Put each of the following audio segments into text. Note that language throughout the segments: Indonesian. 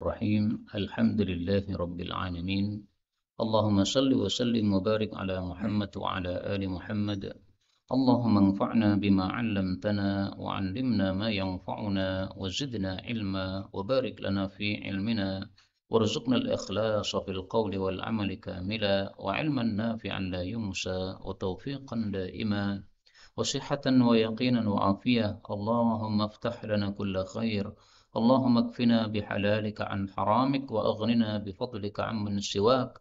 الرحيم الحمد لله رب العالمين اللهم صل وسلم وبارك على محمد وعلى آل محمد اللهم انفعنا بما علمتنا وعلمنا ما ينفعنا وزدنا علما وبارك لنا في علمنا وارزقنا الإخلاص في القول والعمل كاملا وعلما نافعا لا ينسى وتوفيقا دائما وصحة ويقينا وعافية اللهم افتح لنا كل خير اللهم اكفنا بحلالك عن حرامك وأغننا بفضلك عمن سواك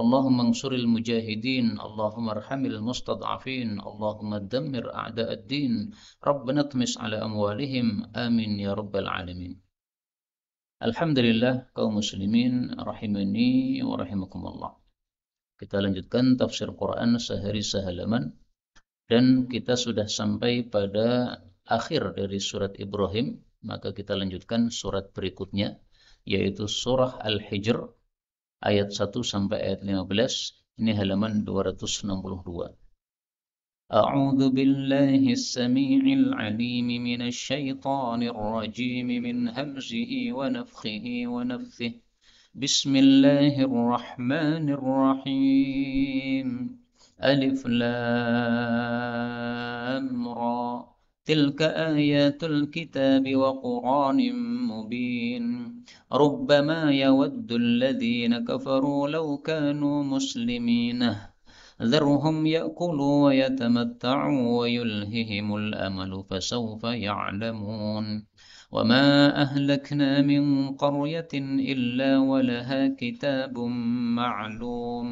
اللهم انصر المجاهدين اللهم ارحم المستضعفين اللهم دمر أعداء الدين ربنا اطمس على أموالهم آمين يا رب العالمين. Alhamdulillah kaum muslimin rahimani wa rahimakumullah. Kita lanjutkan tafsir Quran sehari sehalaman. Dan kita sudah sampai pada akhir dari surat Ibrahim, maka kita lanjutkan surat berikutnya, yaitu surah Al-Hijr, ayat 1 sampai ayat 15, ini halaman 262. أعوذ بالله السميع العليم من الشيطان الرجيم من همزه ونفخه ونفثه بسم الله الرحمن الرحيم ألف لام را تلك آيات الكتاب وقرآن مبين ربما يود الذين كفروا لو كانوا مسلمين ذرهم يأكلوا ويتمتعوا ويلههم الأمل فسوف يعلمون وما أهلكنا من قرية إلا ولها كتاب معلوم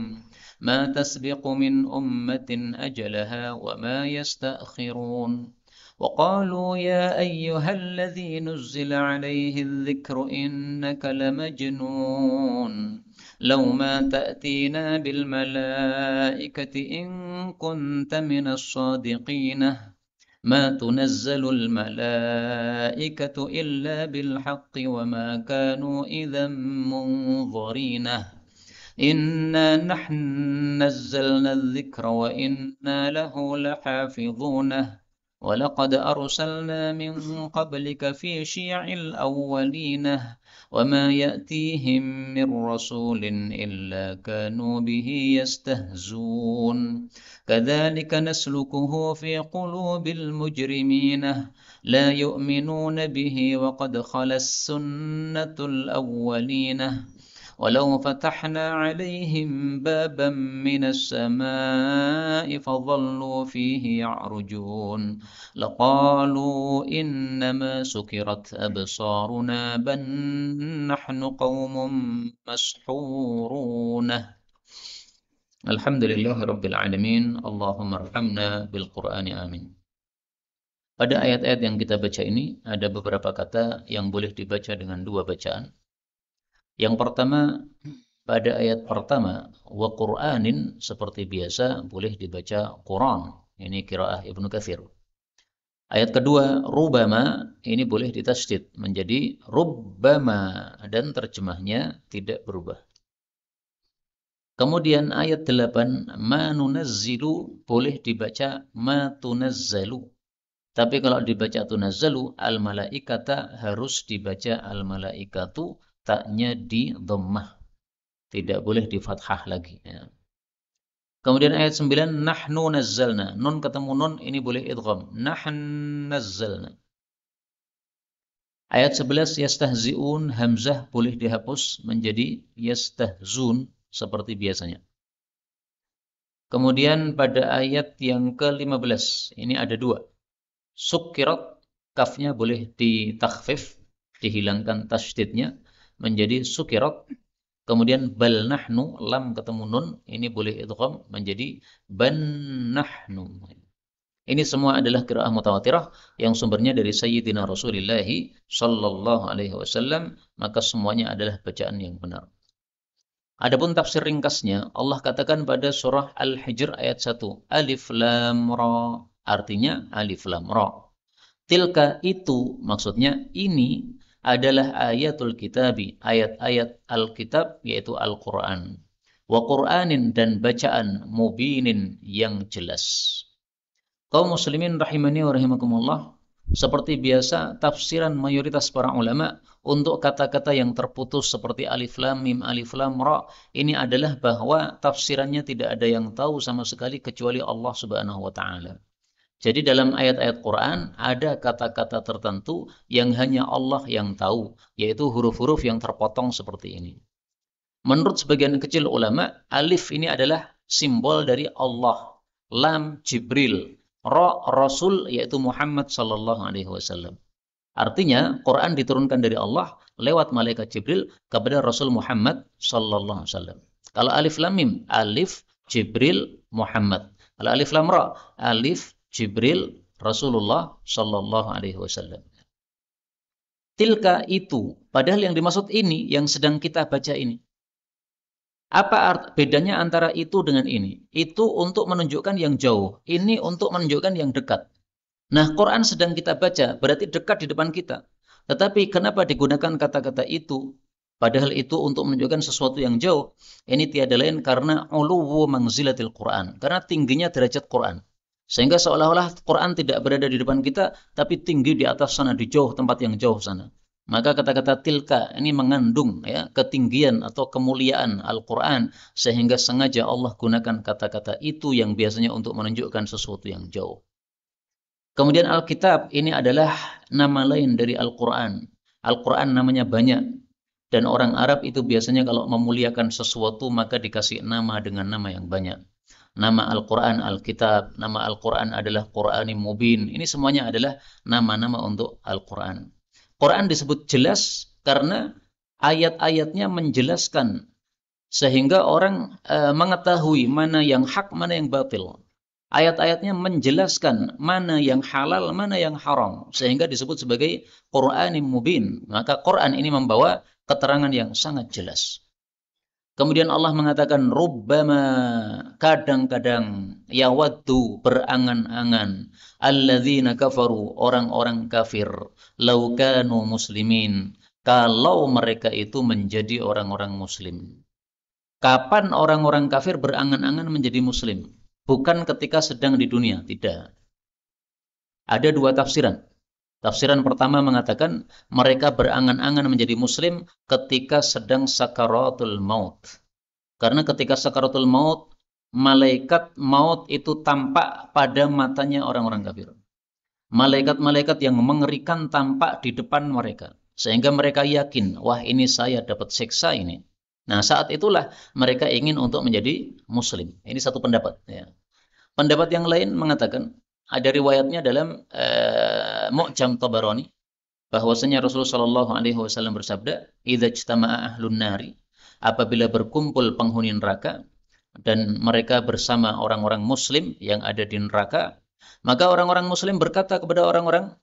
ما تسبق من أمة أجلها وما يستأخرون وقالوا يا أيها الذي نزل عليه الذكر إنك لمجنون لو ما تأتينا بالملائكة إن كنت من الصادقين ما تنزل الملائكة إلا بالحق وما كانوا إذا منظرين إنا نحن نزلنا الذكر وإنا له لحافظون ولقد أرسلنا من قبلك في شيع الأولين وما يأتيهم من رسول إلا كانوا به يستهزون كذلك نسلكه في قلوب المجرمين لا يؤمنون به وقد خلت السنة الأولين ولو فتحنا عليهم بابا من السماء فظلوا فيه يعرجون لقالوا إنما سكرت أبصارنا بل نحن قوم مسحورون Alhamdulillah Rabbil Alamin Allahumma arhamna bil Qur'ani amin. Pada ayat-ayat yang kita baca ini ada beberapa kata yang boleh dibaca dengan dua bacaan. Yang pertama, pada ayat pertama, wa Qur'anin, seperti biasa boleh dibaca Quran. Ini qiraah Ibnu Katsir. Ayat kedua, rubama, ini boleh ditasydid menjadi rubbama dan terjemahnya tidak berubah. Kemudian ayat 8, ma nunazzilu boleh dibaca ma tunazzalu. Tapi kalau dibaca tunazzalu, al-malaikata harus dibaca al-malaikatu, taknya di dhammah. Tidak boleh di fathah lagi. Ya. Kemudian ayat 9, nahnu nazzalna. Nun ketemu nun, ini boleh idgham. Nahn nazzalna. Ayat 11, yastahzi'un, hamzah boleh dihapus menjadi yastahzun, seperti biasanya. Kemudian pada ayat yang ke-15, ini ada dua. Sukkirat, kafnya boleh ditakhfif, dihilangkan tasydidnya, menjadi sukirat. Kemudian bal nahnu, lam ketemu nun, ini boleh idgham menjadi ban nahnu. Ini semua adalah qiraah mutawatirah yang sumbernya dari Sayyidina Rasulullah sallallahu alaihi wasallam, maka semuanya adalah bacaan yang benar. Adapun tafsir ringkasnya, Allah katakan pada surah Al-Hijr ayat 1, alif lam ra, artinya alif lam ra. Tilka itu, maksudnya ini adalah ayatul kitabi, ayat-ayat Alkitab, yaitu Al-Quran. Wa Qur'anin, dan bacaan mubinin yang jelas. Kaum muslimin rahimani wa rahimakumullah, seperti biasa tafsiran mayoritas para ulama untuk kata-kata yang terputus seperti alif lam mim, alif lam ra, ini adalah bahwa tafsirannya tidak ada yang tahu sama sekali kecuali Allah Subhanahu wa taala. Jadi dalam ayat-ayat Quran ada kata-kata tertentu yang hanya Allah yang tahu, yaitu huruf-huruf yang terpotong seperti ini. Menurut sebagian kecil ulama, alif ini adalah simbol dari Allah, lam Jibril, ra Rasul yaitu Muhammad sallallahu alaihi wasallam. Artinya Quran diturunkan dari Allah lewat malaikat Jibril kepada Rasul Muhammad sallallahu alaihi wasallam. Kalau alif lam mim, alif Jibril Muhammad. Kalau alif lam ra, alif Jibril Rasulullah sallallahu alaihi wasallam. Tilka itu, padahal yang dimaksud ini yang sedang kita baca ini. Apa bedanya antara itu dengan ini? Itu untuk menunjukkan yang jauh, ini untuk menunjukkan yang dekat. Nah, Quran sedang kita baca, berarti dekat di depan kita. Tetapi kenapa digunakan kata-kata itu? Padahal itu untuk menunjukkan sesuatu yang jauh. Ini tiada lain karena uluwu manzilatil Quran. Karena tingginya derajat Quran. Sehingga seolah-olah Quran tidak berada di depan kita, tapi tinggi di atas sana, di jauh, tempat yang jauh sana. Maka kata-kata tilka ini mengandung ya ketinggian atau kemuliaan Al-Quran. Sehingga sengaja Allah gunakan kata-kata itu yang biasanya untuk menunjukkan sesuatu yang jauh. Kemudian Alkitab ini adalah nama lain dari Al-Quran. Al-Quran namanya banyak. Dan orang Arab itu biasanya kalau memuliakan sesuatu maka dikasih nama dengan nama yang banyak. Nama Al-Quran Alkitab, nama Al-Quran adalah Qur'anim Mubin. Ini semuanya adalah nama-nama untuk Al-Quran. Quran disebut jelas karena ayat-ayatnya menjelaskan. Sehingga orang mengetahui mana yang hak, mana yang batil. Ayat-ayatnya menjelaskan mana yang halal, mana yang haram. Sehingga disebut sebagai Qur'anim Mubin. Maka Quran ini membawa keterangan yang sangat jelas. Kemudian Allah mengatakan rubbama, kadang-kadang, yawaddu, berangan-angan, alladzina kafaru, orang-orang kafir, law kanu muslimin, kalau mereka itu menjadi orang-orang muslim. Kapan orang-orang kafir berangan-angan menjadi muslim? Bukan ketika sedang di dunia, tidak. Ada dua tafsiran. Tafsiran pertama mengatakan mereka berangan-angan menjadi muslim ketika sedang sakaratul maut. Karena ketika sakaratul maut, malaikat maut itu tampak pada matanya orang-orang kafir. Malaikat-malaikat yang mengerikan tampak di depan mereka. Sehingga mereka yakin, wah ini saya dapat siksa ini. Nah saat itulah mereka ingin untuk menjadi muslim. Ini satu pendapat. Ya. Pendapat yang lain mengatakan, ada riwayatnya dalam Mu'jam Tabarani bahwasanya Rasulullah Shallallahu alaihi wasallam bersabda, "Idza ijtama'a ahlun nari", apabila berkumpul penghuni neraka dan mereka bersama orang-orang muslim yang ada di neraka, maka orang-orang muslim berkata kepada orang-orang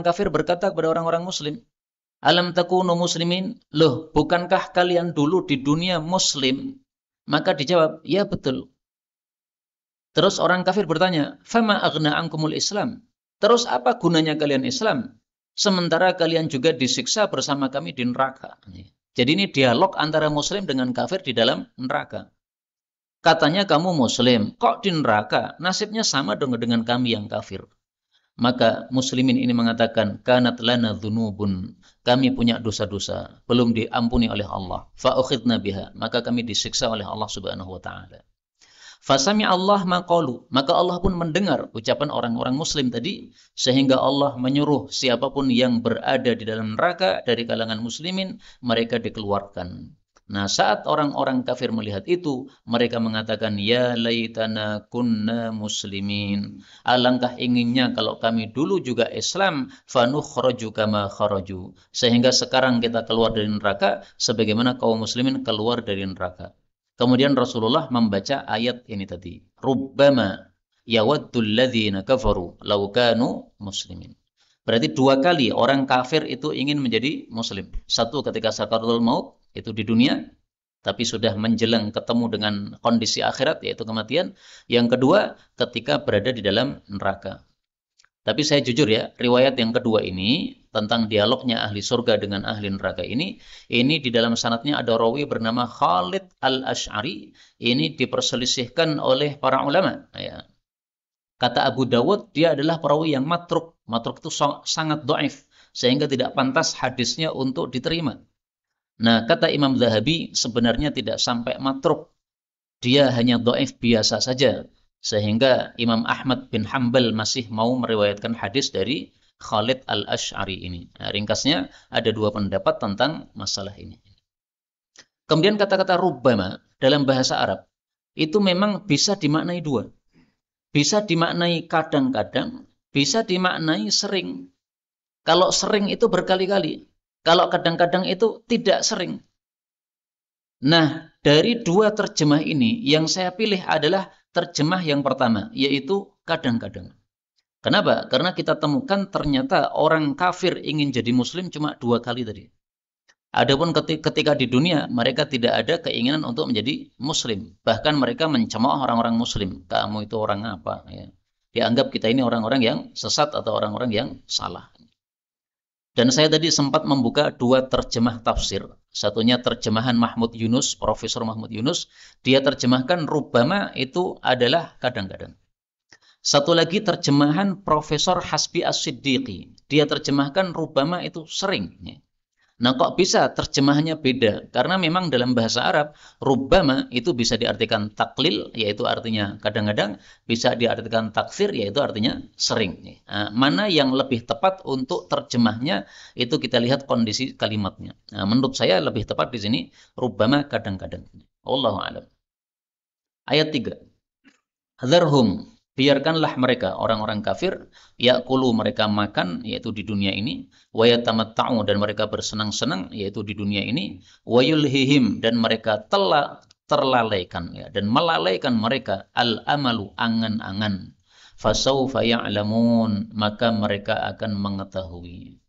kafir berkata kepada orang-orang muslim, "Alam takunu muslimin?" Loh, bukankah kalian dulu di dunia muslim? Maka dijawab, "Ya betul." Terus orang kafir bertanya, "Fama aghna ankumul Islam?" Terus apa gunanya kalian Islam? Sementara kalian juga disiksa bersama kami di neraka. Jadi ini dialog antara muslim dengan kafir di dalam neraka. Katanya kamu muslim, kok di neraka? Nasibnya sama dong dengan kami yang kafir. Maka muslimin ini mengatakan, kanat lana dzunubun, kami punya dosa-dosa, belum diampuni oleh Allah. Fa ukhidna biha, maka kami disiksa oleh Allah Subhanahu wa taala. Fasami Allah maqalu, maka Allah pun mendengar ucapan orang-orang muslim tadi, sehingga Allah menyuruh siapapun yang berada di dalam neraka dari kalangan muslimin, mereka dikeluarkan. Nah, saat orang-orang kafir melihat itu, mereka mengatakan, ya laitana kunna muslimin. Alangkah inginnya kalau kami dulu juga Islam, fanukhraju kama kharaju. Sehingga sekarang kita keluar dari neraka, sebagaimana kaum muslimin keluar dari neraka. Kemudian Rasulullah membaca ayat ini tadi. Rubbama yawaddul ladzina kafaru law kanu muslimin. Berarti dua kali orang kafir itu ingin menjadi muslim. Satu ketika sakaratul maut, itu di dunia, tapi sudah menjelang ketemu dengan kondisi akhirat, yaitu kematian. Yang kedua, ketika berada di dalam neraka. Tapi saya jujur ya, riwayat yang kedua ini tentang dialognya ahli surga dengan ahli neraka ini di dalam sanadnya ada rawi bernama Khalid Al-Asy'ari. Ini diperselisihkan oleh para ulama. Ya. Kata Abu Dawud, dia adalah perawi yang matruk. Matruk itu sangat dhaif. sehingga tidak pantas hadisnya untuk diterima. Nah, kata Imam Zahabi sebenarnya tidak sampai matruk. Dia hanya dhaif biasa saja. Sehingga Imam Ahmad bin Hanbal masih mau meriwayatkan hadis dari Khalid al-Ash'ari ini. Nah, ringkasnya ada dua pendapat tentang masalah ini. Kemudian kata-kata rubbama dalam bahasa Arab itu memang bisa dimaknai dua. Bisa dimaknai kadang-kadang, bisa dimaknai sering. Kalau sering itu berkali-kali. Kalau kadang-kadang itu tidak sering. Nah, dari dua terjemah ini, yang saya pilih adalah terjemah yang pertama, yaitu kadang-kadang. Kenapa? Karena kita temukan ternyata orang kafir ingin jadi muslim cuma dua kali tadi. Adapun ketika di dunia, mereka tidak ada keinginan untuk menjadi muslim. Bahkan mereka mencemooh orang-orang muslim. Kamu itu orang apa? Ya. Dianggap kita ini orang-orang yang sesat atau orang-orang yang salah. Dan saya tadi sempat membuka dua terjemah tafsir. Satunya terjemahan Mahmud Yunus, Profesor Mahmud Yunus. Dia terjemahkan rubbama itu adalah kadang-kadang. Satu lagi terjemahan Profesor Hasbi As-Siddiqi. Dia terjemahkan rubbama itu sering. Nah, kok bisa terjemahannya beda? Karena memang dalam bahasa Arab, rubbama itu bisa diartikan taklil, yaitu artinya kadang-kadang, bisa diartikan taksir, yaitu artinya sering. Nah, mana yang lebih tepat untuk terjemahnya, itu kita lihat kondisi kalimatnya. Nah, menurut saya lebih tepat di sini, rubbama kadang-kadang. Wallahu a'lam. Ayat 3. Dzarhum, biarkanlah mereka orang-orang kafir yakulu mereka makan yaitu di dunia ini, wa yatamatta'u dan mereka bersenang-senang yaitu di dunia ini, wa yulhihim dan mereka telah terlalaikan ya dan melalaikan mereka al-amalu angan-angan. Fasaufa ya'lamun, maka mereka akan mengetahui.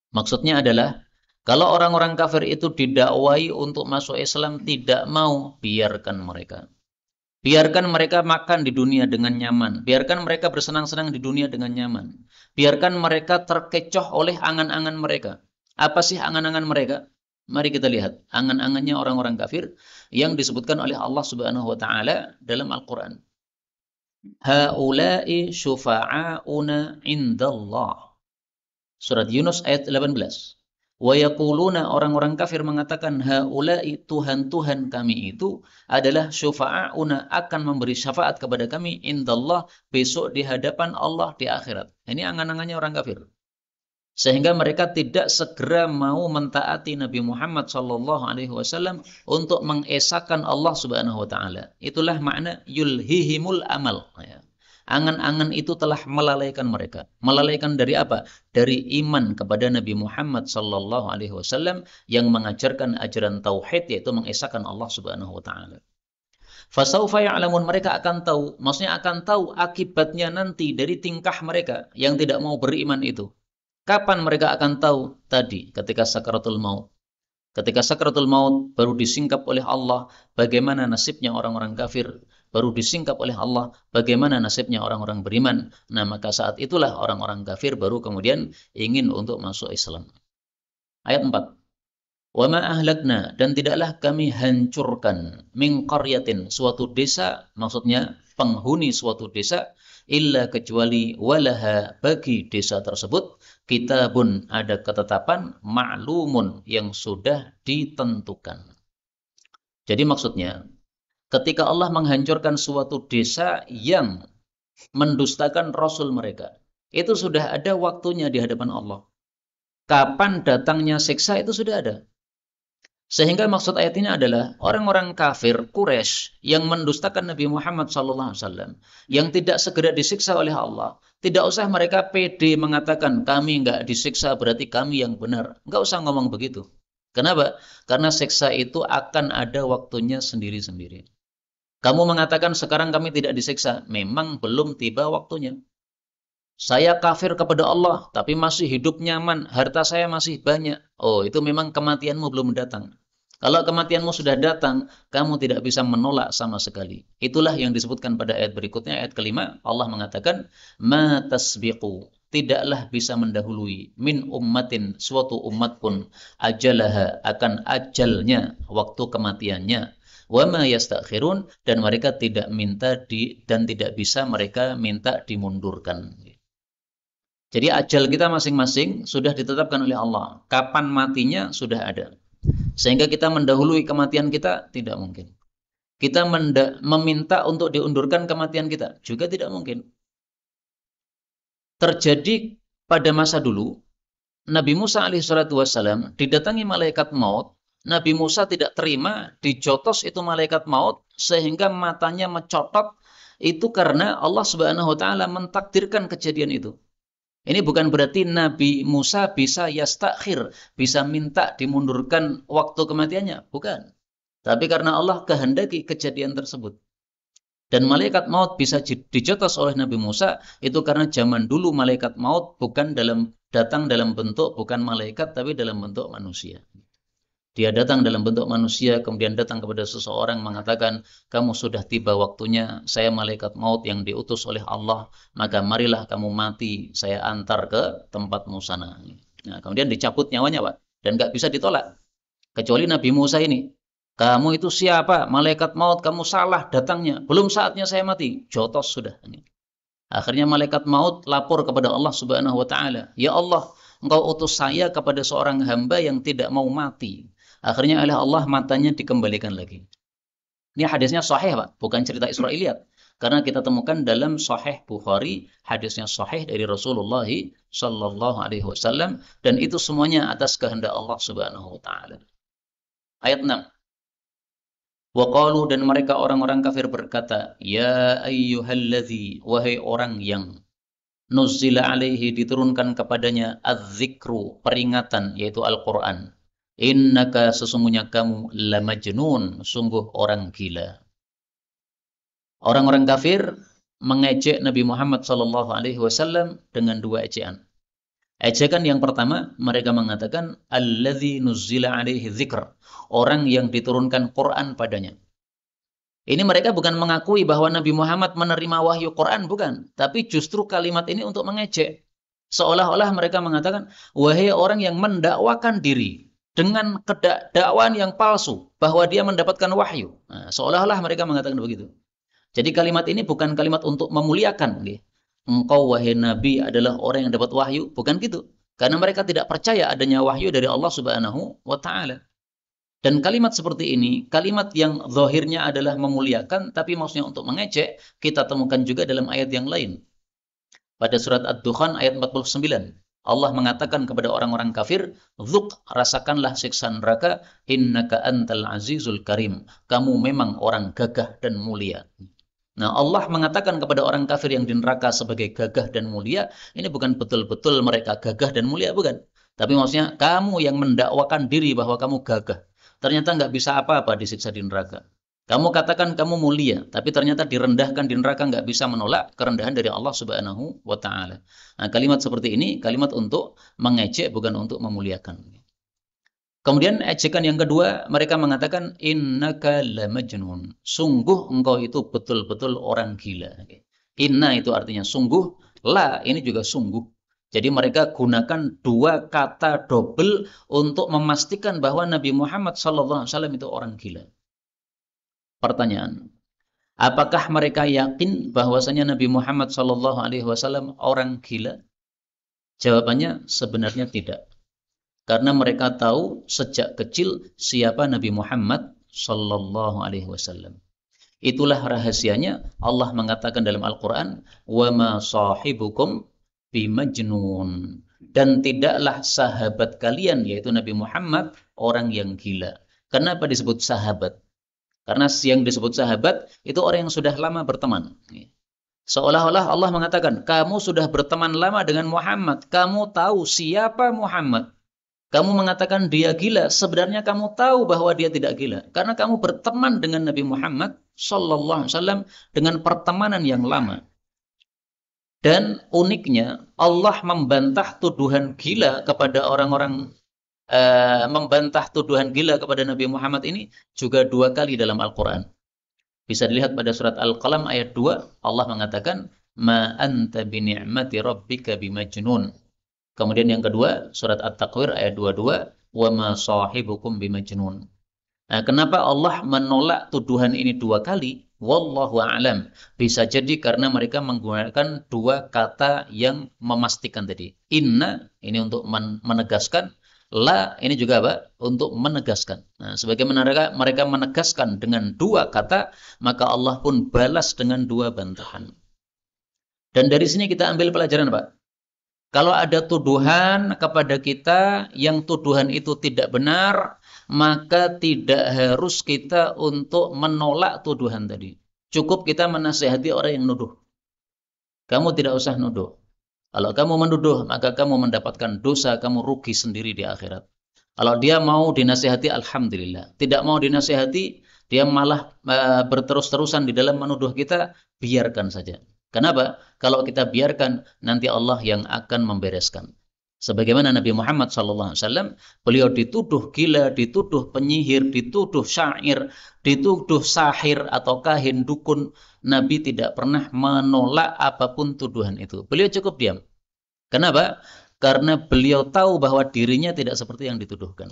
Maksudnya adalah kalau orang-orang kafir itu didakwai untuk masuk Islam tidak mau, biarkan mereka. Biarkan mereka makan di dunia dengan nyaman. Biarkan mereka bersenang-senang di dunia dengan nyaman. Biarkan mereka terkecoh oleh angan-angan mereka. Apa sih angan-angan mereka? Mari kita lihat. Angan-angannya orang-orang kafir yang disebutkan oleh Allah Subhanahu wa taala dalam Al-Qur'an. Haula'i syufa'auna indallah. Surat Yunus ayat 18. Wa yaquluna, orang-orang kafir mengatakan haula'i, Tuhan-Tuhan kami itu adalah syufa'auna, akan memberi syafaat kepada kami indallah, besok di hadapan Allah di akhirat. Ini angan-angannya orang kafir. Sehingga mereka tidak segera mau mentaati Nabi Muhammad SAW untuk mengesahkan Allah Subhanahu wa taala. Itulah makna yulhihimul amal. Angan-angan itu telah melalaikan mereka. Melalaikan dari apa? Dari iman kepada Nabi Muhammad SAW yang mengajarkan ajaran tauhid, yaitu mengesahkan Allah Subhanahu wa taala. Fasaufa ya'lamun, mereka akan tahu, maksudnya akan tahu akibatnya nanti dari tingkah mereka yang tidak mau beriman itu. Kapan mereka akan tahu? Tadi ketika sakaratul maut. Ketika sakaratul maut baru disingkap oleh Allah bagaimana nasibnya orang-orang kafir, baru disingkap oleh Allah bagaimana nasibnya orang-orang beriman. Nah, maka saat itulah orang-orang kafir baru kemudian ingin untuk masuk Islam. Ayat 4. Wa ma ahlakna, dan tidaklah kami hancurkan min qaryatin, suatu desa, maksudnya penghuni suatu desa, illa kecuali walaha, bagi desa tersebut, kitabun, ada ketetapan, ma'lumun, yang sudah ditentukan. Jadi maksudnya, ketika Allah menghancurkan suatu desa yang mendustakan Rasul mereka, itu sudah ada waktunya di hadapan Allah. Kapan datangnya siksa itu sudah ada. Sehingga maksud ayat ini adalah orang-orang kafir Quraisy yang mendustakan Nabi Muhammad SAW, yang tidak segera disiksa oleh Allah. Tidak usah mereka pede mengatakan kami enggak disiksa berarti kami yang benar. Enggak usah ngomong begitu. Kenapa? Karena siksa itu akan ada waktunya sendiri-sendiri. Kamu mengatakan sekarang kami tidak disiksa, memang belum tiba waktunya. Saya kafir kepada Allah, tapi masih hidup nyaman, harta saya masih banyak. Oh, itu memang kematianmu belum datang. Kalau kematianmu sudah datang, kamu tidak bisa menolak sama sekali. Itulah yang disebutkan pada ayat berikutnya, ayat kelima. Allah mengatakan, ma tasbiqu, tidaklah bisa mendahului, min ummatin, suatu umat pun, ajalaha, akan ajalnya, waktu kematiannya. Wa ma yastakhirun, dan mereka tidak minta dan tidak bisa mereka minta dimundurkan. Jadi ajal kita masing-masing sudah ditetapkan oleh Allah. Kapan matinya sudah ada. Sehingga kita mendahului kematian kita tidak mungkin. Kita meminta untuk diundurkan kematian kita juga tidak mungkin. Terjadi pada masa dulu, Nabi Musa alaihissalatu wassalam didatangi malaikat maut. Nabi Musa tidak terima, dijotos itu malaikat maut sehingga matanya mencotot. Itu karena Allah Subhanahu wa taala mentakdirkan kejadian itu. Ini bukan berarti Nabi Musa bisa yastakhir, bisa minta dimundurkan waktu kematiannya, bukan. Tapi karena Allah kehendaki kejadian tersebut. Dan malaikat maut bisa dijotos oleh Nabi Musa itu karena zaman dulu malaikat maut datang dalam bentuk bukan malaikat tapi dalam bentuk manusia. Dia datang dalam bentuk manusia, kemudian datang kepada seseorang mengatakan, kamu sudah tiba waktunya, saya malaikat maut yang diutus oleh Allah, maka marilah kamu mati, saya antar ke tempatmu sana. Nah, kemudian dicabut nyawanya, Pak, dan nggak bisa ditolak. Kecuali Nabi Musa ini. Kamu itu siapa? Malaikat maut, kamu salah datangnya. Belum saatnya saya mati. Jotos sudah. Akhirnya malaikat maut lapor kepada Allah Subhanahu wa taala, "Ya Allah, Engkau utus saya kepada seorang hamba yang tidak mau mati." Akhirnya oleh Allah matanya dikembalikan lagi. Ini hadisnya sahih, Pak, bukan cerita Israiliyat. Karena kita temukan dalam Sahih Bukhari, hadisnya sahih dari Rasulullah sallallahu alaihi wasallam dan itu semuanya atas kehendak Allah Subhanahu wa taala. Ayat 6. Wa qalu, dan mereka orang-orang kafir berkata, "Ya ayyuhalladzi, wahai orang yang nuzzila alaihi diturunkan kepadanya adz-dzikru, peringatan yaitu Al-Qur'an. Innaka, sesungguhnya kamu lamajnun, sungguh orang gila." Orang-orang kafir mengejek Nabi Muhammad sallallahu alaihi wasallam dengan dua ejekan. Ejekan yang pertama, mereka mengatakan alladzi nuzzila alaihi dzikr, orang yang diturunkan Quran padanya. Ini mereka bukan mengakui bahwa Nabi Muhammad menerima wahyu Quran, bukan. Tapi justru kalimat ini untuk mengejek. Seolah-olah mereka mengatakan, wahai orang yang mendakwakan diri dengan dakwaan yang palsu, bahwa dia mendapatkan wahyu. Nah, seolah-olah mereka mengatakan begitu. Jadi kalimat ini bukan kalimat untuk memuliakan. Engkau wahai Nabi adalah orang yang dapat wahyu. Bukan gitu. Karena mereka tidak percaya adanya wahyu dari Allah Subhanahu wa ta'ala. Dan kalimat seperti ini, kalimat yang zahirnya adalah memuliakan, tapi maksudnya untuk mengejek, kita temukan juga dalam ayat yang lain. Pada surat Ad-Dukhan ayat 49. Allah mengatakan kepada orang-orang kafir, "Dzuk, rasakanlah siksa neraka, innaka antal azizul karim." Kamu memang orang gagah dan mulia. Nah, Allah mengatakan kepada orang kafir yang di neraka sebagai gagah dan mulia, ini bukan betul-betul mereka gagah dan mulia, bukan. Tapi maksudnya, kamu yang mendakwakan diri bahwa kamu gagah, ternyata nggak bisa apa-apa disiksa di neraka. Kamu katakan kamu mulia, tapi ternyata direndahkan di neraka, nggak bisa menolak kerendahan dari Allah Subhanahu wa ta'ala. Nah, kalimat seperti ini, kalimat untuk mengejek, bukan untuk memuliakan. Kemudian ejekan yang kedua, mereka mengatakan innaka lamajnun. Sungguh engkau itu betul-betul orang gila. Inna itu artinya sungguh, la ini juga sungguh. Jadi mereka gunakan dua kata double untuk memastikan bahwa Nabi Muhammad SAW itu orang gila. Pertanyaan, apakah mereka yakin bahwasanya Nabi Muhammad SAW orang gila? Jawabannya sebenarnya tidak. Karena mereka tahu sejak kecil siapa Nabi Muhammad sallallahu alaihi wasallam. Itulah rahasianya Allah mengatakan dalam Al-Qur'an, "Wa ma sahibukum bimajnun." Dan tidaklah sahabat kalian yaitu Nabi Muhammad orang yang gila. Kenapa disebut sahabat? Karena yang disebut sahabat itu orang yang sudah lama berteman. Seolah-olah Allah mengatakan, "Kamu sudah berteman lama dengan Muhammad, kamu tahu siapa Muhammad." Kamu mengatakan dia gila, sebenarnya kamu tahu bahwa dia tidak gila. Karena kamu berteman dengan Nabi Muhammad sallallahu alaihi wasallam dengan pertemanan yang lama. Dan uniknya, Allah membantah tuduhan gila kepada orang-orang, membantah tuduhan gila kepada Nabi Muhammad ini juga dua kali dalam Al-Quran. Bisa dilihat pada surat Al-Qalam ayat 2, Allah mengatakan, "Ma anta bini'mati rabbika bimajnun." Kemudian yang kedua, surat At-Takwir ayat 22, "Wa ma sahibukum bimajnun." Nah, kenapa Allah menolak tuduhan ini 2 kali? Wallahu a'lam. Bisa jadi karena mereka menggunakan 2 kata yang memastikan tadi. Inna ini untuk menegaskan, la ini juga apa? Untuk menegaskan. Nah, sebagaimana mereka menegaskan dengan 2 kata, maka Allah pun balas dengan 2 bantahan. Dan dari sini kita ambil pelajaran, Pak. Kalau ada tuduhan kepada kita yang tuduhan itu tidak benar, maka tidak harus kita untuk menolak tuduhan tadi. Cukup kita menasihati orang yang nuduh. Kamu tidak usah nuduh. Kalau kamu menuduh, maka kamu mendapatkan dosa, kamu rugi sendiri di akhirat. Kalau dia mau dinasihati, alhamdulillah. Tidak mau dinasihati, dia malah berterus-terusan di dalam menuduh kita, biarkan saja. Kenapa? Kalau kita biarkan, nanti Allah yang akan membereskan. Sebagaimana Nabi Muhammad SAW, beliau dituduh gila, dituduh penyihir, dituduh syair, dituduh sahir atau kahin dukun. Nabi tidak pernah menolak apapun tuduhan itu. Beliau cukup diam. Kenapa? Karena beliau tahu bahwa dirinya tidak seperti yang dituduhkan.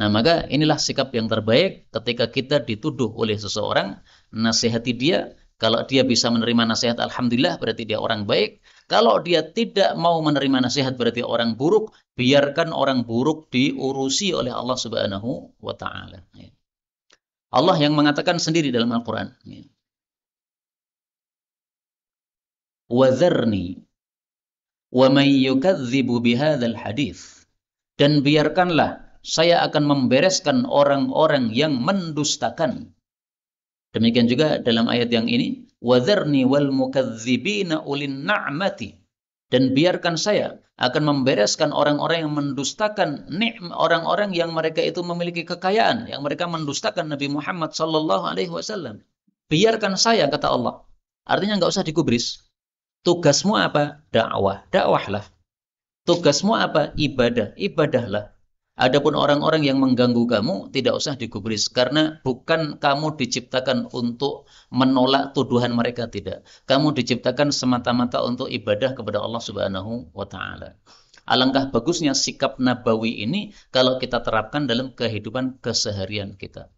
Nah, maka inilah sikap yang terbaik ketika kita dituduh oleh seseorang, nasihati dia. Kalau dia bisa menerima nasihat, alhamdulillah, berarti dia orang baik. Kalau dia tidak mau menerima nasihat, berarti orang buruk. Biarkan orang buruk diurusi oleh Allah Subhanahu wa Ta'ala. Allah yang mengatakan sendiri dalam Al-Quran, وَذَرْنِي وَمَنْ يُكَذِّبُ بِهَذَا الْحَدِيثِ, dan biarkanlah saya akan membereskan orang-orang yang mendustakan. Demikian juga dalam ayat yang ini, وَذَرْنِي وَالْمُكَذِّبِينَ أُولِي النَّعْمَةِ, dan biarkan saya akan membereskan orang-orang yang mendustakan orang-orang yang mereka itu memiliki kekayaan, yang mereka mendustakan Nabi Muhammad sallallahu alaihi wasallam. Biarkan saya, kata Allah. Artinya nggak usah digubris. Tugasmu apa? Dakwah. Dakwahlah. Tugasmu apa? Ibadah. Ibadahlah. Adapun orang-orang yang mengganggu kamu, tidak usah digubris. Karena bukan kamu diciptakan untuk menolak tuduhan mereka, tidak. Kamu diciptakan semata-mata untuk ibadah kepada Allah Subhanahu wa Ta'ala. Alangkah bagusnya sikap nabawi ini kalau kita terapkan dalam kehidupan keseharian kita.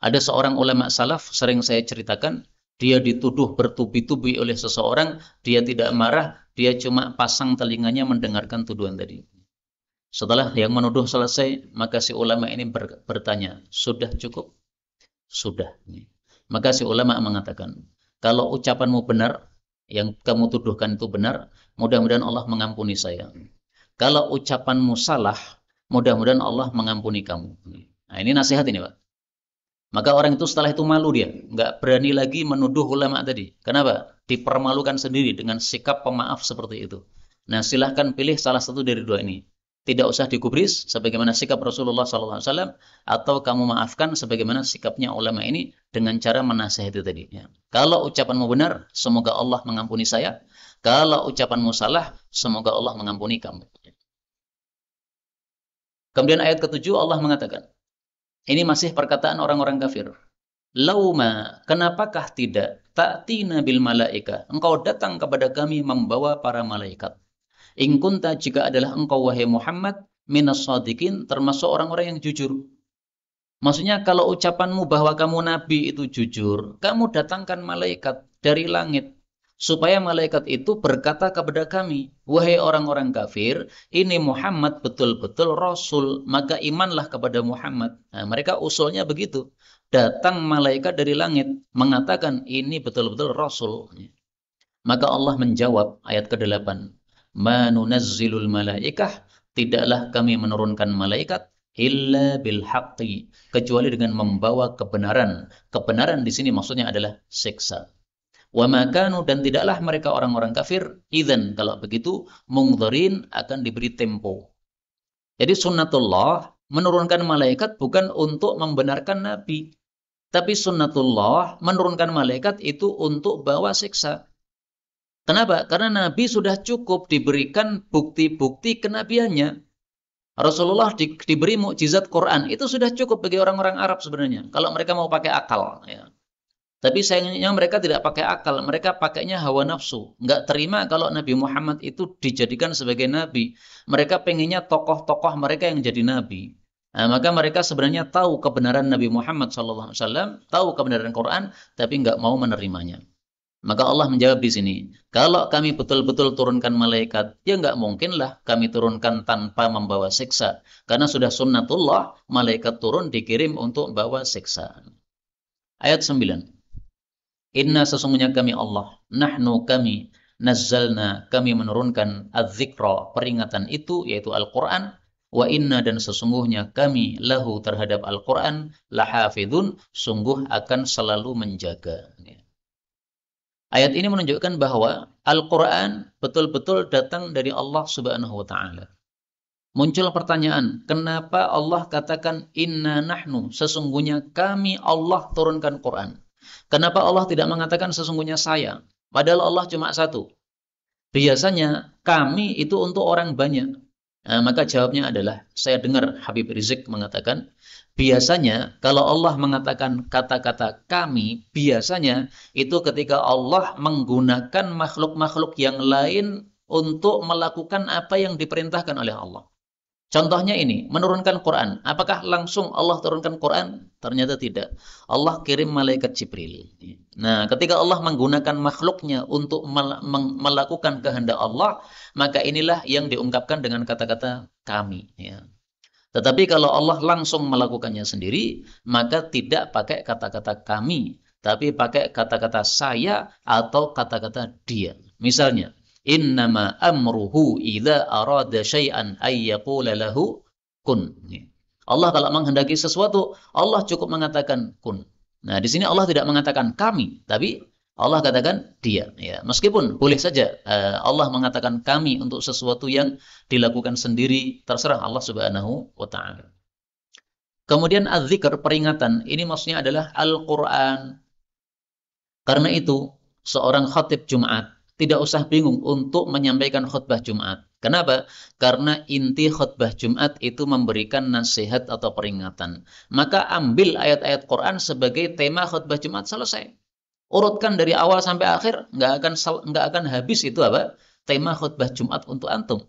Ada seorang ulama salaf, sering saya ceritakan, dia dituduh bertubi-tubi oleh seseorang, dia tidak marah, dia cuma pasang telinganya mendengarkan tuduhan tadi. Setelah yang menuduh selesai, maka si ulama ini bertanya, sudah cukup? Sudah. Maka si ulama mengatakan, kalau ucapanmu benar, yang kamu tuduhkan itu benar, mudah-mudahan Allah mengampuni saya. Kalau ucapanmu salah, mudah-mudahan Allah mengampuni kamu. Nah, ini nasihat ini, Pak. Maka orang itu setelah itu malu dia, nggak berani lagi menuduh ulama tadi. Kenapa? Dipermalukan sendiri dengan sikap pemaaf seperti itu. Nah, silahkan pilih salah satu dari 2 ini. Tidak usah digubris sebagaimana sikap Rasulullah SAW, atau kamu maafkan sebagaimana sikapnya ulama ini dengan cara menasihati tadi. Ya. Kalau ucapanmu benar, semoga Allah mengampuni saya. Kalau ucapanmu salah, semoga Allah mengampuni kamu. Kemudian ayat ke-7 Allah mengatakan, ini masih perkataan orang-orang kafir. Lauma, kenapakah tidak ta'tina bil malaika? Engkau datang kepada kami membawa para malaikat. In kunta, jika adalah engkau wahai Muhammad minas shadiqin, termasuk orang-orang yang jujur. Maksudnya kalau ucapanmu bahwa kamu nabi itu jujur, kamu datangkan malaikat dari langit supaya malaikat itu berkata kepada kami, wahai orang-orang kafir, ini Muhammad betul-betul rasul, maka imanlah kepada Muhammad. Nah, mereka usulnya begitu. Datang malaikat dari langit mengatakan ini betul-betul rasul. Maka Allah menjawab ayat ke-8. Ma nunazzilul malaikah, tidaklah kami menurunkan malaikat illa bil haqqi, kecuali dengan membawa kebenaran. Kebenaran di sini maksudnya adalah siksa. Wa ma kanu, dan tidaklah mereka orang-orang kafir, idzan, kalau begitu, mungdharin, akan diberi tempo. Jadi sunnatullah menurunkan malaikat bukan untuk membenarkan nabi, tapi sunnatullah menurunkan malaikat itu untuk bawa siksa. Kenapa? Karena Nabi sudah cukup diberikan bukti-bukti kenabiannya. Rasulullah diberi mukjizat Quran, itu sudah cukup bagi orang-orang Arab sebenarnya. Kalau mereka mau pakai akal. Ya. Tapi sayangnya mereka tidak pakai akal, mereka pakainya hawa nafsu. Nggak terima kalau Nabi Muhammad itu dijadikan sebagai Nabi. Mereka pengennya tokoh-tokoh mereka yang jadi Nabi. Nah, maka mereka sebenarnya tahu kebenaran Nabi Muhammad SAW, tahu kebenaran Quran, tapi nggak mau menerimanya. Maka Allah menjawab di sini, kalau kami betul-betul turunkan malaikat, ya nggak mungkinlah kami turunkan tanpa membawa siksa. Karena sudah sunnatullah, malaikat turun dikirim untuk bawa siksa. Ayat 9. Inna sesungguhnya kami Allah, nahnu kami, nazzalna kami menurunkan az-zikra, peringatan itu, yaitu Al-Quran, wa inna dan sesungguhnya kami lahu terhadap Al-Quran, lahafidhun, sungguh akan selalu menjaga. Ayat ini menunjukkan bahwa Al-Quran betul-betul datang dari Allah Subhanahu wa Ta'ala. Muncul pertanyaan, kenapa Allah katakan inna nahnu, sesungguhnya kami Allah turunkan Quran? Kenapa Allah tidak mengatakan sesungguhnya saya? Padahal Allah cuma satu. Biasanya kami itu untuk orang banyak. Nah, maka jawabnya adalah, saya dengar Habib Rizik mengatakan, biasanya kalau Allah mengatakan kata-kata kami, biasanya itu ketika Allah menggunakan makhluk-makhluk yang lain untuk melakukan apa yang diperintahkan oleh Allah. Contohnya ini, menurunkan Quran. Apakah langsung Allah turunkan Quran? Ternyata tidak. Allah kirim malaikat Jibril. Nah, ketika Allah menggunakan makhluknya untuk melakukan kehendak Allah, maka inilah yang diungkapkan dengan kata-kata kami. Ya. Tetapi kalau Allah langsung melakukannya sendiri, maka tidak pakai kata-kata kami, tapi pakai kata-kata saya atau kata-kata dia. Misalnya, innama amruhu idza arada syai'an ay yaqula lahu kun. Allah kalau menghendaki sesuatu, Allah cukup mengatakan kun. Nah, di sini Allah tidak mengatakan kami, tapi Allah katakan dia. Ya, meskipun boleh saja Allah mengatakan kami untuk sesuatu yang dilakukan sendiri, terserah Allah Subhanahu wa Ta'ala. Kemudian az-zikr, peringatan, ini maksudnya adalah Al-Quran. Karena itu, seorang khatib Jumat tidak usah bingung untuk menyampaikan khutbah Jumat. Kenapa? Karena inti khutbah Jumat itu memberikan nasihat atau peringatan. Maka ambil ayat-ayat Quran sebagai tema khutbah Jumat, selesai. Urutkan dari awal sampai akhir, nggak akan habis itu apa? Tema khutbah Jumat untuk antum.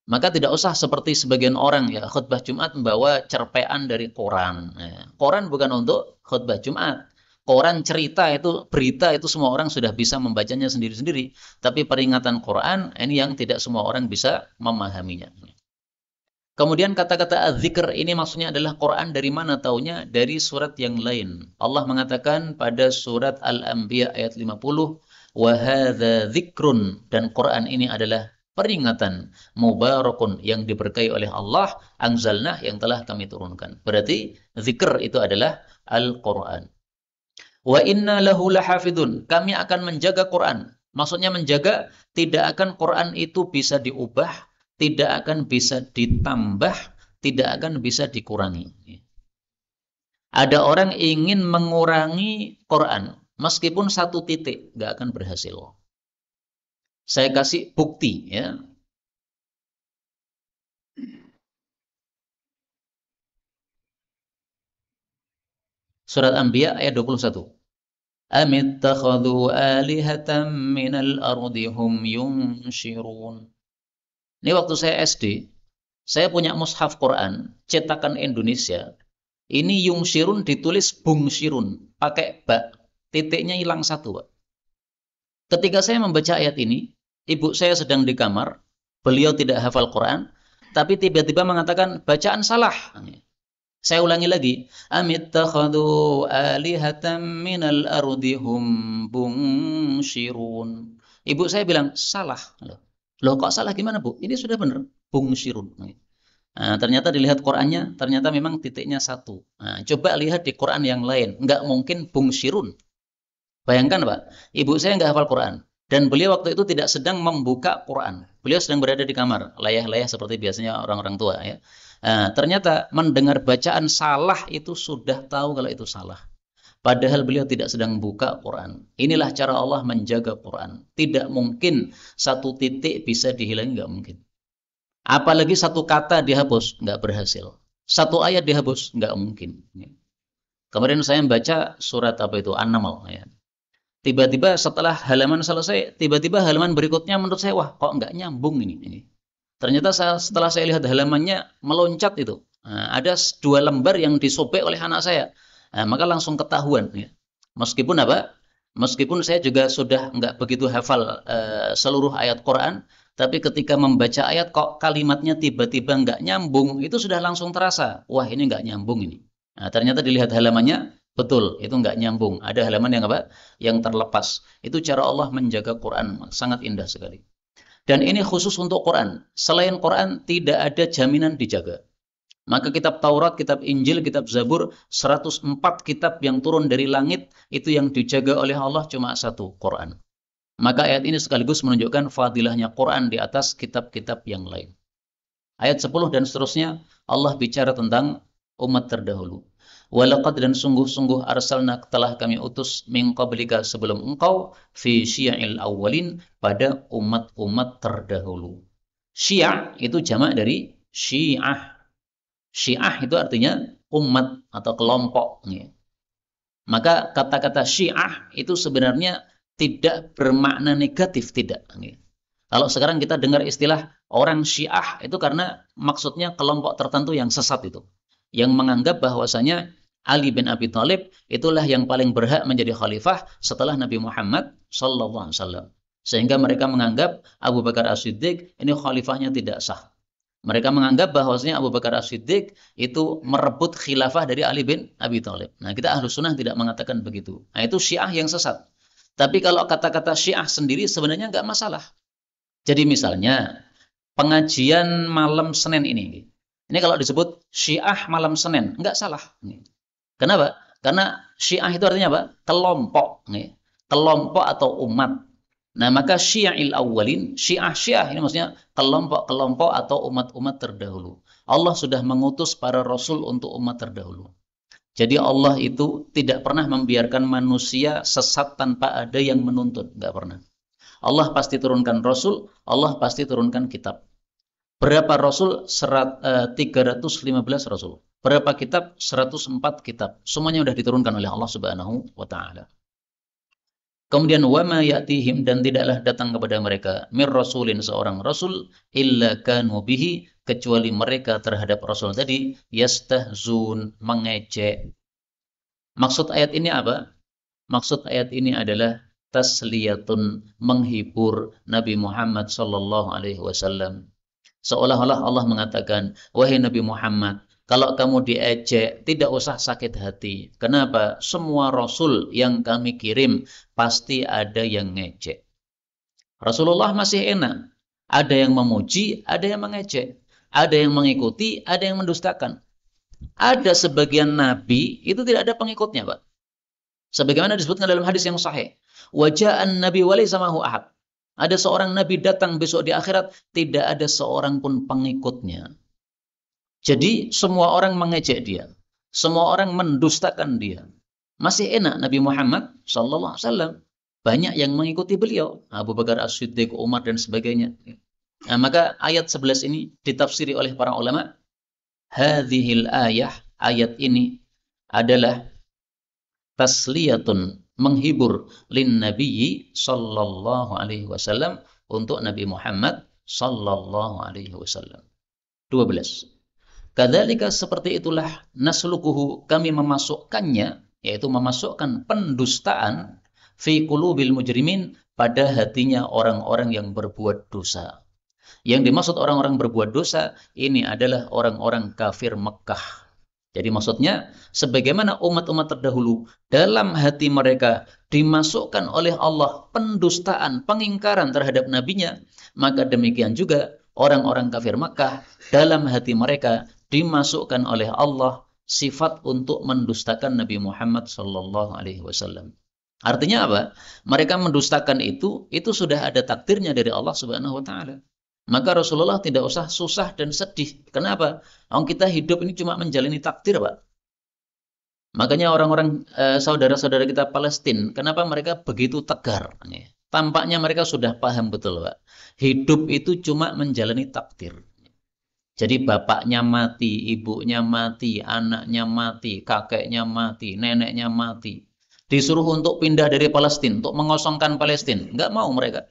Maka tidak usah seperti sebagian orang ya, khutbah Jumat membawa cerpean dari koran. Nah, koran bukan untuk khutbah Jumat. Koran cerita itu, berita itu semua orang sudah bisa membacanya sendiri-sendiri. Tapi peringatan Quran, ini yang tidak semua orang bisa memahaminya. Kemudian kata-kata az-zikr ini maksudnya adalah Quran dari mana taunya? Dari surat yang lain. Allah mengatakan pada surat Al-Anbiya ayat 50, wa hadza dzikrun, dan Quran ini adalah peringatan mubarakun yang diberkahi oleh Allah, anzalnah yang telah kami turunkan. Berarti zikr itu adalah Al-Quran. Wa inna lahu lahafidun, kami akan menjaga Quran. Maksudnya menjaga, tidak akan Quran itu bisa diubah, tidak akan bisa ditambah, tidak akan bisa dikurangi. Ada orang ingin mengurangi Quran, meskipun satu titik, nggak akan berhasil. Saya kasih bukti, ya. Surat Anbiya ayat 21. Amittakhadhu alihatan minal ardi hum yunshirun. Ini waktu saya SD, saya punya mushaf Quran, cetakan Indonesia. Ini yungshirun ditulis bungshirun, pakai ba. Titiknya hilang satu, Pak. Ketika saya membaca ayat ini, ibu saya sedang di kamar, beliau tidak hafal Quran, tapi tiba-tiba mengatakan bacaan salah. Saya ulangi lagi. Amittakhadhu alihatan minal ardi hum bungshirun. Ibu saya bilang, salah. Loh kok salah gimana, Bu? Ini sudah benar. Bungshirun. Nah, ternyata dilihat Qurannya, ternyata memang titiknya satu. Nah, coba lihat di Quran yang lain. Nggak mungkin bungshirun. Bayangkan, Pak. Ibu saya nggak hafal Quran. Dan beliau waktu itu tidak sedang membuka Quran. Beliau sedang berada di kamar. Layah-layah seperti biasanya orang-orang tua, ya. Nah, ternyata mendengar bacaan salah itu sudah tahu kalau itu salah. Padahal beliau tidak sedang buka Quran. Inilah cara Allah menjaga Quran. Tidak mungkin satu titik bisa dihilangi, nggak mungkin. Apalagi satu kata dihapus, nggak berhasil. Satu ayat dihapus, nggak mungkin. Kemudian saya membaca surat apa itu, An-Naml. Ya. Tiba-tiba setelah halaman selesai, tiba-tiba halaman berikutnya menurut saya, wah kok nggak nyambung ini. Ternyata setelah saya lihat halamannya meloncat itu. Nah, ada 2 lembar yang disobek oleh anak saya. Nah, maka langsung ketahuan. Ya. Meskipun apa? Meskipun saya juga sudah nggak begitu hafal seluruh ayat Quran, tapi ketika membaca ayat kok kalimatnya tiba-tiba nggak nyambung, itu sudah langsung terasa. Wah, ini nggak nyambung ini. Nah, ternyata dilihat halamannya, betul, itu nggak nyambung. Ada halaman yang apa? Yang terlepas. Itu cara Allah menjaga Quran, sangat indah sekali. Dan ini khusus untuk Quran. Selain Quran, tidak ada jaminan dijaga. Maka kitab Taurat, kitab Injil, kitab Zabur, 104 kitab yang turun dari langit, itu yang dijaga oleh Allah cuma 1, Quran. Maka ayat ini sekaligus menunjukkan fadilahnya Quran di atas kitab-kitab yang lain. Ayat 10 dan seterusnya, Allah bicara tentang umat terdahulu. Walaqad dan sungguh-sungguh arsalna telah kami utus min qablika sebelum engkau fi syia'il awwalin pada umat-umat terdahulu. Syiah itu jamak dari syiah. Syiah itu artinya umat atau kelompok. Maka kata-kata Syiah itu sebenarnya tidak bermakna negatif, tidak. Kalau sekarang kita dengar istilah orang Syiah itu karena maksudnya kelompok tertentu yang sesat itu, yang menganggap bahwasanya Ali bin Abi Thalib itulah yang paling berhak menjadi khalifah setelah Nabi Muhammad SAW. Sehingga mereka menganggap Abu Bakar As-Siddiq ini khalifahnya tidak sah. Mereka menganggap bahwasanya Abu Bakar As-Siddiq itu merebut khilafah dari Ali bin Abi Thalib. Nah, kita Ahlus Sunnah tidak mengatakan begitu. Nah, itu Syiah yang sesat. Tapi kalau kata-kata Syiah sendiri sebenarnya nggak masalah. Jadi misalnya, pengajian malam Senin ini. Ini kalau disebut Syiah malam Senin, nggak salah. Kenapa? Karena Syiah itu artinya apa? Kelompok. Kelompok atau umat. Nah, maka syia'il awwalin, syiah ini maksudnya kelompok-kelompok atau umat-umat terdahulu. Allah sudah mengutus para rasul untuk umat terdahulu. Jadi Allah itu tidak pernah membiarkan manusia sesat tanpa ada yang menuntun, nggak pernah. Allah pasti turunkan rasul, Allah pasti turunkan kitab. Berapa rasul? 315 rasul. Berapa kitab? 104 kitab. Semuanya sudah diturunkan oleh Allah Subhanahu wa taala. Kemudian wama ya'tihim dan tidaklah datang kepada mereka mir rasulin seorang rasul illa kanu bihi kecuali mereka terhadap rasul tadi yastahzun mengejek. Maksud ayat ini apa? Maksud ayat ini adalah tasliyatun menghibur Nabi Muhammad sallallahu alaihi wasallam. Seolah-olah Allah mengatakan, wahai Nabi Muhammad, kalau kamu diejek, tidak usah sakit hati. Kenapa? Semua Rasul yang kami kirim, pasti ada yang ngejek. Rasulullah masih enak. Ada yang memuji, ada yang mengejek. Ada yang mengikuti, ada yang mendustakan. Ada sebagian Nabi, itu tidak ada pengikutnya, Pak. Sebagaimana disebutkan dalam hadis yang sahih. Waja'an Nabi walaysa ma'ahu ahad. Ada seorang Nabi datang besok di akhirat, tidak ada seorang pun pengikutnya. Jadi semua orang mengejek dia. Semua orang mendustakan dia. Masih enak Nabi Muhammad SAW. Banyak yang mengikuti beliau. Abu Bakar As-Siddiq, Umar dan sebagainya. Nah, maka ayat 11 ini ditafsiri oleh para ulama. Hadhil ayat ini adalah tasliyatun menghibur lin nabiyyi sallallahu alaihi wasallam untuk Nabi Muhammad sallallahu alaihi wasallam. 12. Kadzalika seperti itulah naslukuhu kami memasukkannya, yaitu memasukkan pendustaan fi qulubil mujrimin pada hatinya orang-orang yang berbuat dosa. Yang dimaksud orang-orang berbuat dosa ini adalah orang-orang kafir Mekah. Jadi maksudnya sebagaimana umat-umat terdahulu dalam hati mereka dimasukkan oleh Allah pendustaan, pengingkaran terhadap nabinya, maka demikian juga orang-orang kafir Makkah dalam hati mereka dimasukkan oleh Allah sifat untuk mendustakan Nabi Muhammad sallallahu alaihi wasallam. Artinya apa? Mereka mendustakan itu sudah ada takdirnya dari Allah Subhanahu wa taala. Maka Rasulullah tidak usah susah dan sedih. Kenapa? Kita hidup ini cuma menjalani takdir, Pak. Makanya orang-orang saudara-saudara kita Palestina, kenapa mereka begitu tegar? Tampaknya mereka sudah paham betul, Pak. Hidup itu cuma menjalani takdir. Jadi bapaknya mati, ibunya mati, anaknya mati, kakeknya mati, neneknya mati. Disuruh untuk pindah dari Palestina, untuk mengosongkan Palestina. Nggak mau mereka.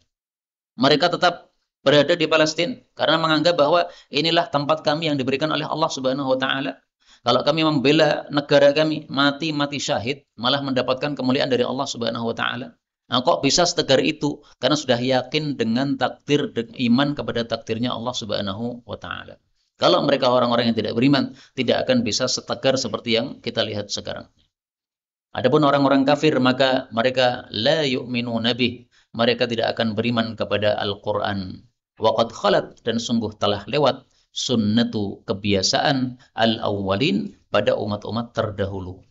Mereka tetap berada di Palestina karena menganggap bahwa inilah tempat kami yang diberikan oleh Allah Subhanahu wa taala. Kalau kami membela negara kami, mati syahid, malah mendapatkan kemuliaan dari Allah Subhanahu wa taala. Nah, kok bisa setegar itu? Karena sudah yakin dengan takdir dan iman kepada takdirnya Allah Subhanahu wa taala. Kalau mereka orang-orang yang tidak beriman, tidak akan bisa setegar seperti yang kita lihat sekarang. Adapun orang-orang kafir, maka mereka la yu'minu nabih. Mereka tidak akan beriman kepada Al-Quran. Waqad khalat, dan sungguh telah lewat sunnatu, kebiasaan al-awwalin pada umat-umat terdahulu.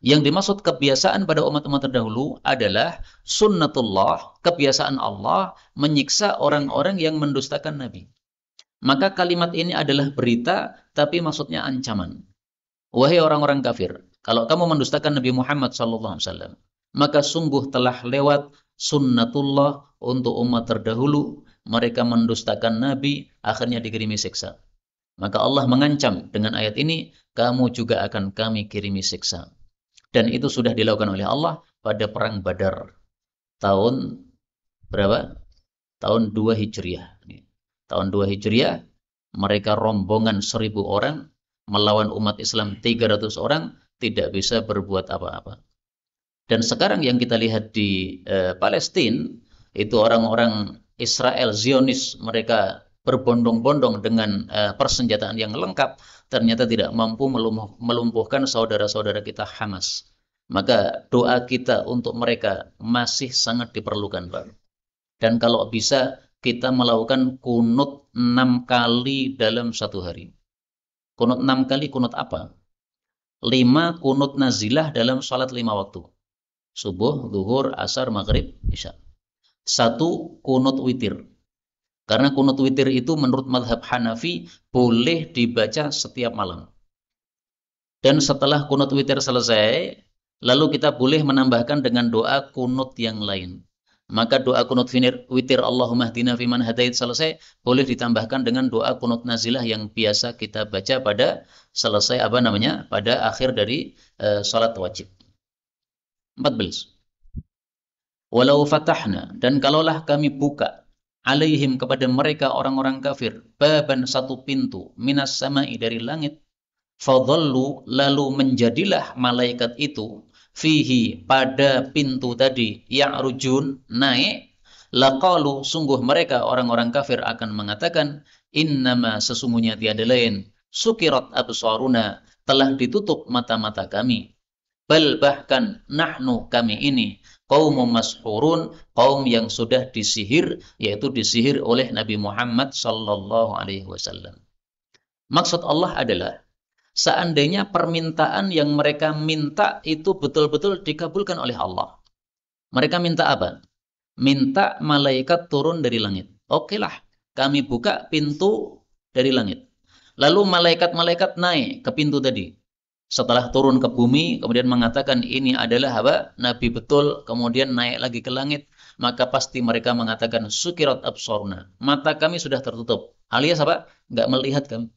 Yang dimaksud kebiasaan pada umat-umat terdahulu adalah sunnatullah, kebiasaan Allah menyiksa orang-orang yang mendustakan Nabi. Maka kalimat ini adalah berita, tapi maksudnya ancaman. Wahai orang-orang kafir, kalau kamu mendustakan Nabi Muhammad SAW, maka sungguh telah lewat sunnatullah untuk umat terdahulu. Mereka mendustakan Nabi, akhirnya dikirimi siksa. Maka Allah mengancam dengan ayat ini, kamu juga akan kami kirimi siksa. Dan itu sudah dilakukan oleh Allah pada perang Badar. Tahun berapa? Tahun 2 Hijriah. Tahun 2 Hijriah, mereka rombongan 1.000 orang, melawan umat Islam 300 orang, tidak bisa berbuat apa-apa. Dan sekarang yang kita lihat di Palestina, itu orang-orang Israel, Zionis, mereka berbondong-bondong dengan persenjataan yang lengkap, ternyata tidak mampu melumpuhkan saudara-saudara kita Hamas. Maka doa kita untuk mereka masih sangat diperlukan, Pak. Dan kalau bisa, kita melakukan kunut 6 kali dalam satu hari. Kunut 6 kali, kunut apa? 5 kunut nazilah dalam salat 5 waktu. Subuh, zuhur, asar, maghrib, isya. 1 kunut witir. Karena kunut witir itu menurut mazhab Hanafi boleh dibaca setiap malam. Dan setelah kunut witir selesai, lalu kita boleh menambahkan dengan doa kunut yang lain. Maka doa kunut witir Allahumma hdina fiman hadait selesai, boleh ditambahkan dengan doa kunut nazilah yang biasa kita baca pada selesai pada akhir dari salat wajib. 14. Walau fatahna, dan kalaulah kami buka alaihim kepada mereka orang-orang kafir, baban, satu pintu, minas sama'i, dari langit, fadhallu, lalu menjadilah malaikat itu, fihi, pada pintu tadi, ya'rujun, naik, laqalu, sungguh mereka orang-orang kafir akan mengatakan, innama, sesungguhnya tiada lain, sukirat absaruna, telah ditutup mata-mata kami. Bal, bahkan, nahnu, kami ini, kaum mashurun, kaum yang sudah disihir, yaitu disihir oleh Nabi Muhammad sallallahu alaihi wasallam. Maksud Allah adalah, seandainya permintaan yang mereka minta itu betul-betul dikabulkan oleh Allah. Mereka minta apa? Minta malaikat turun dari langit. Okelah, kami buka pintu dari langit. Lalu malaikat-malaikat naik ke pintu tadi. Setelah turun ke bumi, kemudian mengatakan ini adalah Nabi betul, kemudian naik lagi ke langit, maka pasti mereka mengatakan sukirat absorna. Mata kami sudah tertutup. Alias nggak melihat kami.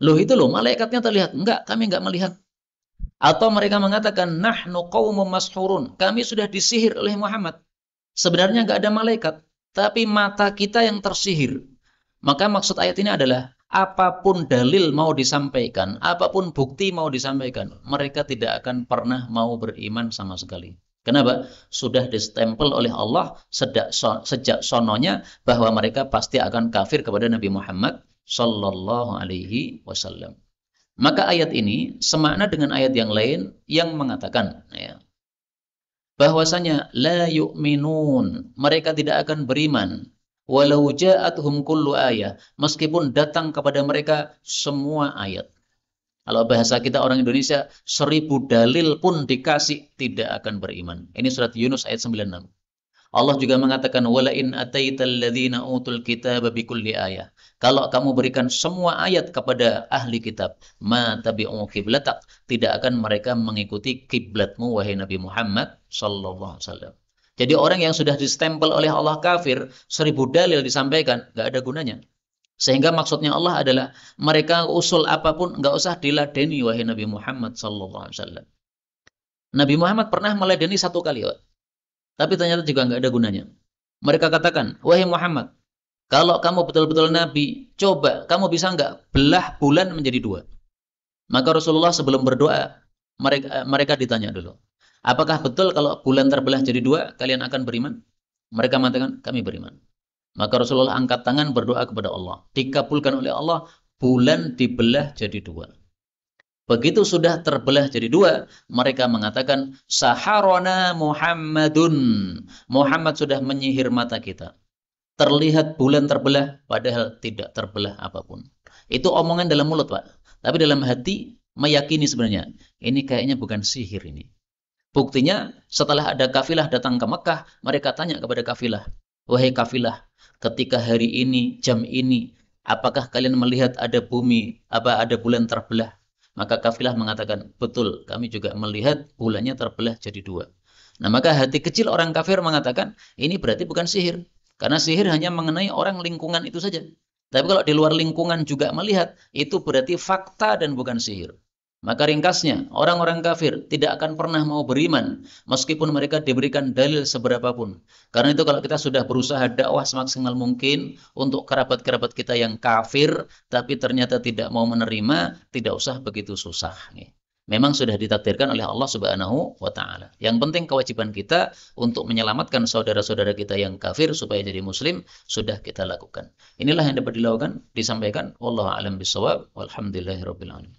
Loh itu loh, malaikatnya terlihat. Enggak, kami enggak melihat. Atau mereka mengatakan, nahnu qaumun mashurun. Kami sudah disihir oleh Muhammad. Sebenarnya enggak ada malaikat, tapi mata kita yang tersihir. Maka maksud ayat ini adalah, apapun dalil mau disampaikan, apapun bukti mau disampaikan, mereka tidak akan pernah mau beriman sama sekali. Kenapa? Sudah distempel oleh Allah sejak sononya bahwa mereka pasti akan kafir kepada Nabi Muhammad sallallahu alaihi wasallam. Maka ayat ini semakna dengan ayat yang lain yang mengatakan bahwasanya la yu'minun, mereka tidak akan beriman walau ja'atuhum kullu ayah, meskipun datang kepada mereka semua ayat. Kalau bahasa kita orang Indonesia, 1000 dalil pun dikasih, tidak akan beriman. Ini surat Yunus ayat 96. Allah juga mengatakan wala in ataital ladzina utul kitaba bikulli ayah. Kalau kamu berikan semua ayat kepada ahli kitab, ma tabi'u qiblatak, tidak akan mereka mengikuti kiblatmu wahai Nabi Muhammad sallallahu alaihi wasallam. Jadi orang yang sudah distempel oleh Allah kafir, 1000 dalil disampaikan, enggak ada gunanya. Sehingga maksudnya Allah adalah mereka usul apapun enggak usah diladeni wahai Nabi Muhammad sallallahu alaihi wasallam. Nabi Muhammad pernah meladeni 1 kali, tapi ternyata juga nggak ada gunanya. Mereka katakan, wahai Muhammad, Kalau kamu betul-betul Nabi, coba kamu bisa nggak belah bulan menjadi dua? Maka Rasulullah sebelum berdoa, mereka ditanya dulu, apakah betul kalau bulan terbelah jadi dua, kalian akan beriman? Mereka mengatakan, kami beriman. Maka Rasulullah angkat tangan berdoa kepada Allah. Dikabulkan oleh Allah, bulan dibelah jadi dua. Begitu sudah terbelah jadi dua, mereka mengatakan, Saharona Muhammadun. Muhammad sudah menyihir mata kita. Terlihat bulan terbelah, padahal tidak terbelah apapun. Itu omongan dalam mulut, Pak. Tapi dalam hati, meyakini sebenarnya. Ini kayaknya bukan sihir ini. Buktinya, setelah ada kafilah datang ke Mekah, mereka tanya kepada kafilah, wahai kafilah, ketika hari ini, jam ini, apakah kalian melihat ada bumi, ada bulan terbelah? Maka kafilah mengatakan, betul, kami juga melihat bulannya terbelah jadi dua. Nah, maka hati kecil orang kafir mengatakan, ini berarti bukan sihir. Karena sihir hanya mengenai orang lingkungan itu saja. Tapi kalau di luar lingkungan juga melihat, itu berarti fakta dan bukan sihir. Maka ringkasnya, orang-orang kafir tidak akan pernah mau beriman meskipun mereka diberikan dalil seberapapun. Karena itu kalau kita sudah berusaha dakwah semaksimal mungkin untuk kerabat-kerabat kita yang kafir, tapi ternyata tidak mau menerima, tidak usah begitu susah. Memang sudah ditakdirkan oleh Allah Subhanahu wa Ta'ala. Yang penting kewajiban kita untuk menyelamatkan saudara-saudara kita yang kafir supaya jadi muslim sudah kita lakukan. Inilah yang dapat dilakukan, disampaikan. Wallahu a'lam bishawab. Walhamdulillahirabbil alamin.